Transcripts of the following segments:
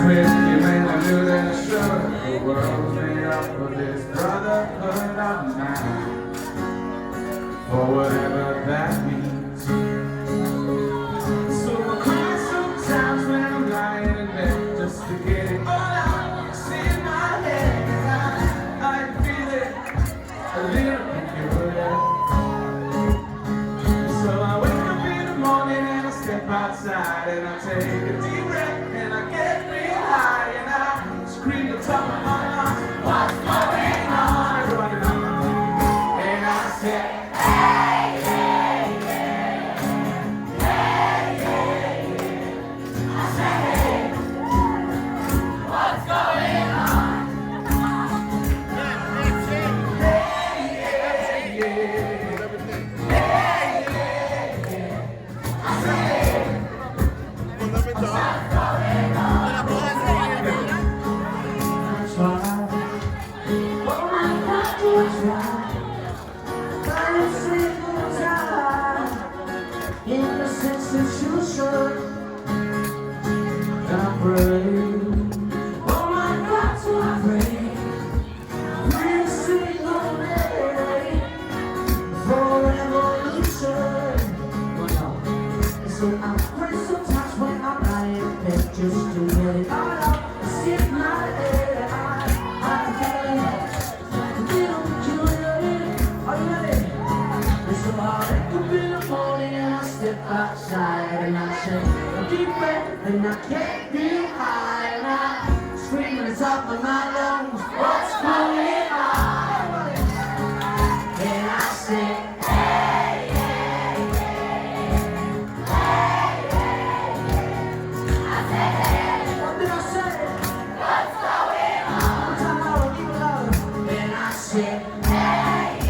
whiskey when I knew that I should. The world was made up for this brotherhood of man, for whatever that means. So I cry sometimes when I'm lying in bed, just to get it all out. It's in my head, I feel it a little peculiar. So I wake up in the morning and I step outside and I take a deep breath and I get real high and I scream the top of my lungs, what's going on? Running up and I say, hey, hey, hey, hey, hey, hey. I say, hey, what's going on? Hey, hey, hey. I say, hey, what's going on? Innocence institution, I pray. Oh my God, so I pray. Every single day for revolution. So I pray sometimes when I'm lying in bed just to get it all out. Sit my head, I feel it. A little peculiar. Are you ready? So I wake up in the morning and I step outside and I say a deep breath and I can't feel high and I scream at the top of my lungs, what's going on? And I say, hey, hey, hey, hey, hey, hey. I say, hey, what did I say? What's going on? One time louder, keep it louder. And I say, hey, hey,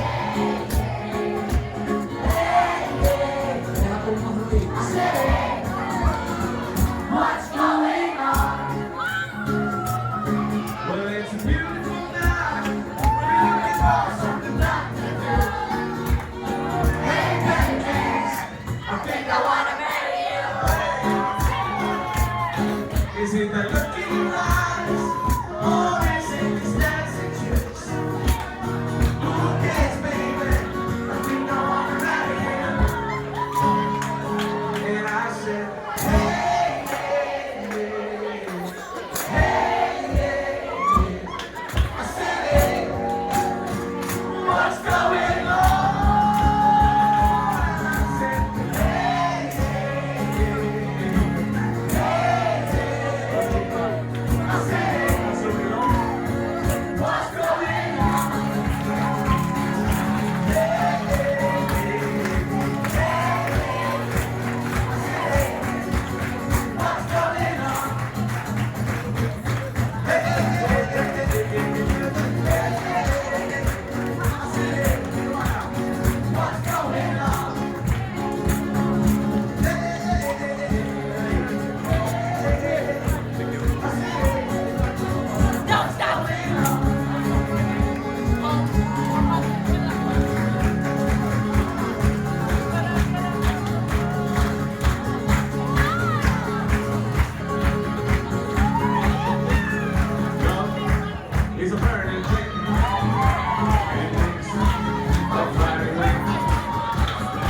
what's going on? Well, it's a beautiful night, beautiful something not to do. Hey, babies, I think I wanna marry you. Is it the lucky